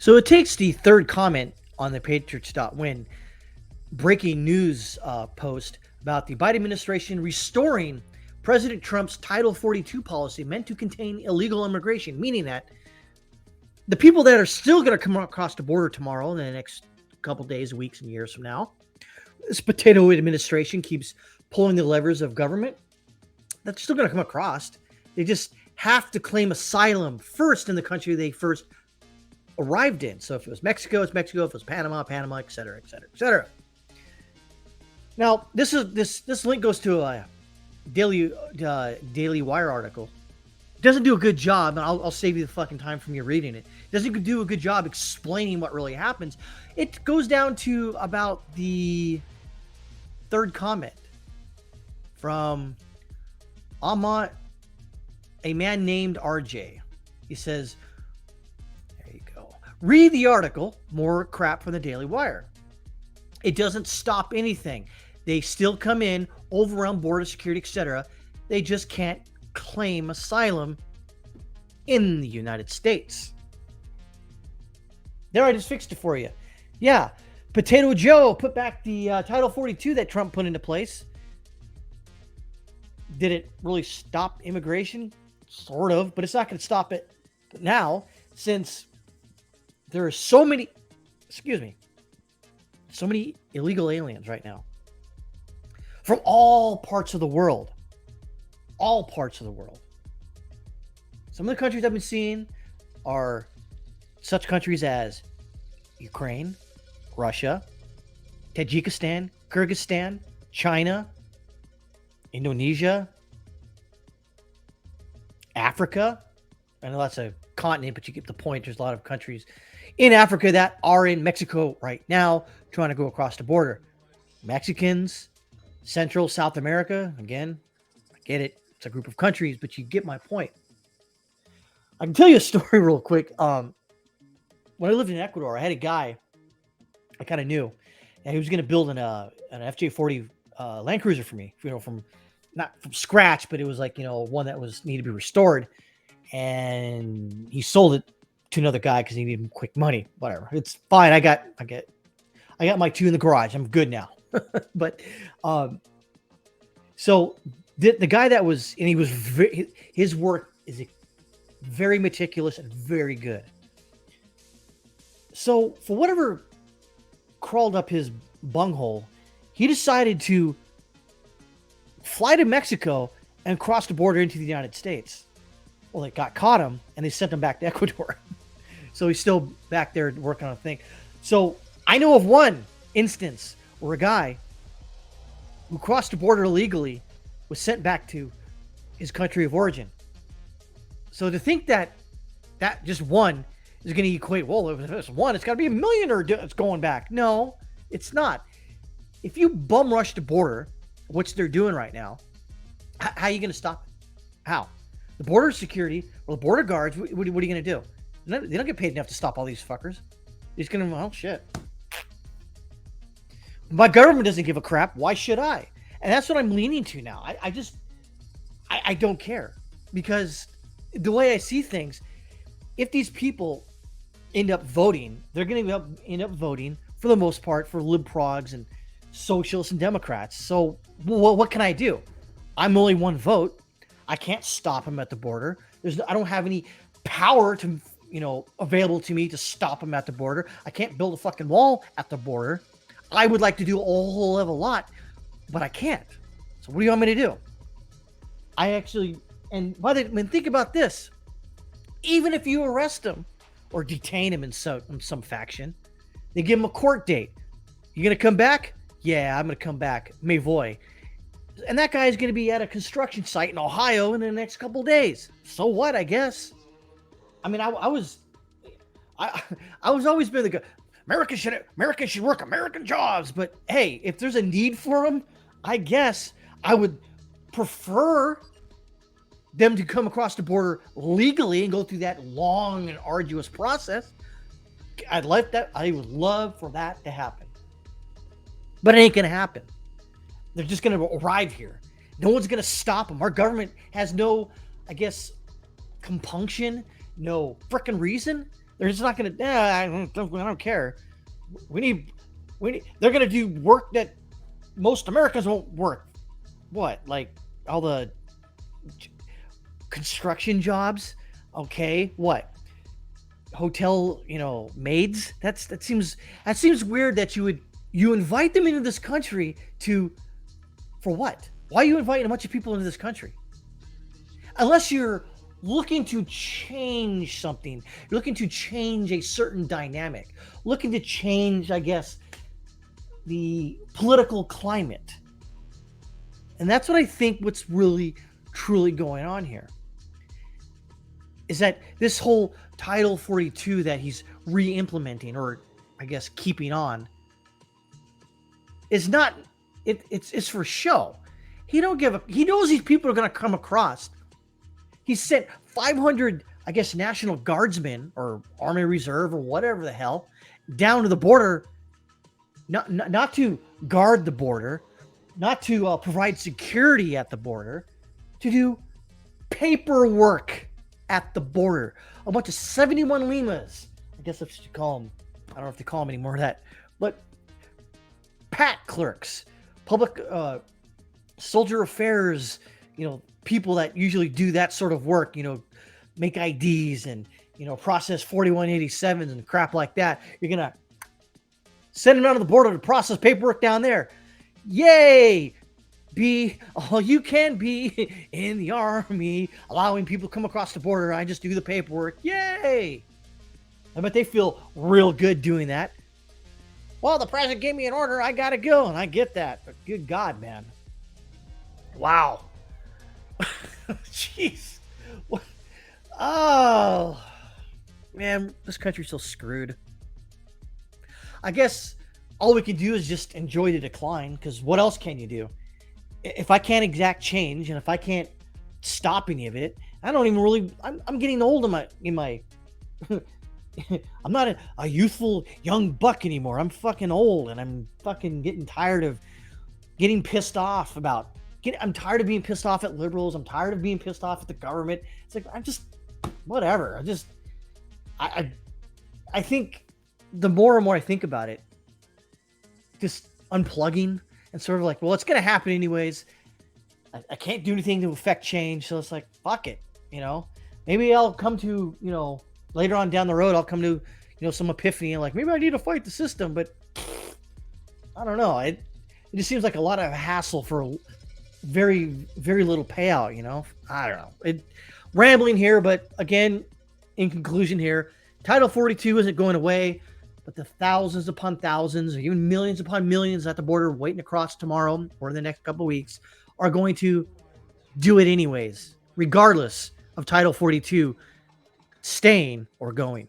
So it takes the third comment on the Patriots.win breaking news post about the Biden administration restoring President Trump's Title 42 policy meant to contain illegal immigration, meaning that the people that are still going to come across the border tomorrow in the next couple days, weeks, and years from now, this potato administration keeps pulling the levers of government. That's still going to come across. They just have to claim asylum first in the country they first arrived in. So if it was Mexico, it's Mexico. If it was Panama, Panama, et cetera, et cetera, et cetera. Now, this link goes to a Daily Wire article. It doesn't do a good job, and I'll save you the fucking time from you reading it. It doesn't do a good job explaining what really happens. It goes down to about the third comment from Ahmad, a man named RJ. He says, there you go. Read the article, more crap from the Daily Wire. It doesn't stop anything. They still come in, overrun border security, etc. They just can't claim asylum in the United States. There, I just fixed it for you. Yeah, Potato Joe put back the Title 42 that Trump put into place. Did it really stop immigration? Sort of, but it's not going to stop it now, since there are so many illegal aliens right now from all parts of the world. All parts of the world. Some of the countries I've been seeing are such countries as Ukraine, Russia, Tajikistan, Kyrgyzstan, China, Indonesia, Africa. I know that's a continent, but you get the point. There's a lot of countries in Africa that are in Mexico right now trying to go across the border. Mexicans, Central, South America, again, I get it. It's a group of countries, but you get my point. I can tell you a story real quick. When I lived in Ecuador, I had a guy I kind of knew, and he was going to build an FJ40 Land Cruiser for me, from not from scratch, but it was like, one that was needed to be restored. And he sold it to another guy because he needed quick money. Whatever, it's fine. I got my two in the garage. I'm good now. But so the guy that was, and he was his work is very meticulous and very good. So for whatever crawled up his bunghole, he decided to fly to Mexico and cross the border into the United States. Well, they caught him and they sent him back to Ecuador. So he's still back there working on a thing. So I know of one instance where a guy who crossed the border illegally was sent back to his country of origin. So to think that just one is going to equate, well, if it's one, it's got to be a million or it's going back. No, it's not. If you bum rush the border, which they're doing right now, how are you going to stop it? How? The border security or the border guards, what are you going to do? They don't get paid enough to stop all these fuckers. They're just going to, well, shit. My government doesn't give a crap. Why should I? And that's what I'm leaning to now. I don't care, because the way I see things, if these people end up voting, they're going to end up voting for the most part for libprogs and socialists and Democrats. So what can I do? I'm only one vote. I can't stop them at the border. I don't have any power to, available to me to stop them at the border. I can't build a fucking wall at the border. I would like to do a whole hell of a lot, but I can't. So what do you want me to do? Think about this. Even if you arrest him or detain him in some faction, they give him a court date. You going to come back? Yeah, I'm going to come back. Me voy. And that guy is going to be at a construction site in Ohio in the next couple days. So what, I guess? I mean, I was always been the guy. America should work American jobs. But hey, if there's a need for them, I guess I would prefer them to come across the border legally and go through that long and arduous process. I would love for that to happen. But it ain't going to happen. They're just going to arrive here. No one's going to stop them. Our government has no, compunction, no frickin' reason They're just not going to. I don't care. We need. We need. They're going to do work that most Americans won't work. What, like all the construction jobs? Okay, what? Hotel, maids? That seems weird that you invite them into this country to for what? Why are you inviting a bunch of people into this country? Unless you're looking to change something, you're looking to change a certain dynamic, looking to change, I guess, the political climate. And that's what I think what's really truly going on here is that this whole Title 42 that he's re-implementing, or I guess keeping on, is not it's for show. He knows these people are going to come across. He sent 500, I guess, National Guardsmen or Army Reserve or whatever the hell down to the border, not to guard the border, not to provide security at the border, to do paperwork at the border. A bunch of 71 Limas. I guess that's what you call them. I don't know if they call them anymore that. But PAT clerks, public soldier affairs, people that usually do that sort of work, make IDs and, process 4187s and crap like that. You're going to send them out of the border to process paperwork down there. Yay! Be all you can be in the Army, allowing people to come across the border. I just do the paperwork. Yay! I bet they feel real good doing that. Well, the president gave me an order. I got to go. And I get that. But good God, man. Wow. Jeez. Oh, man, this country's so screwed. I guess all we can do is just enjoy the decline, because what else can you do? If I can't exact change and if I can't stop any of it, I don't even really. I'm getting old in my. I'm not a youthful young buck anymore. I'm fucking old, and I'm fucking getting tired of getting pissed off about. I'm tired of being pissed off at liberals. I'm tired of being pissed off at the government. It's like I'm just whatever. I think the more and more I think about it, just unplugging and sort of like, well, it's gonna happen anyways. I can't do anything to affect change, so it's like fuck it. Maybe I'll come to later on down the road, I'll come to some epiphany and like maybe I need to fight the system, but I don't know. It just seems like a lot of hassle for very, very little payout, I don't know. Rambling here, but again, in conclusion here, Title 42 isn't going away, but the thousands upon thousands, or even millions upon millions at the border waiting across tomorrow or in the next couple of weeks are going to do it anyways, regardless of Title 42 staying or going.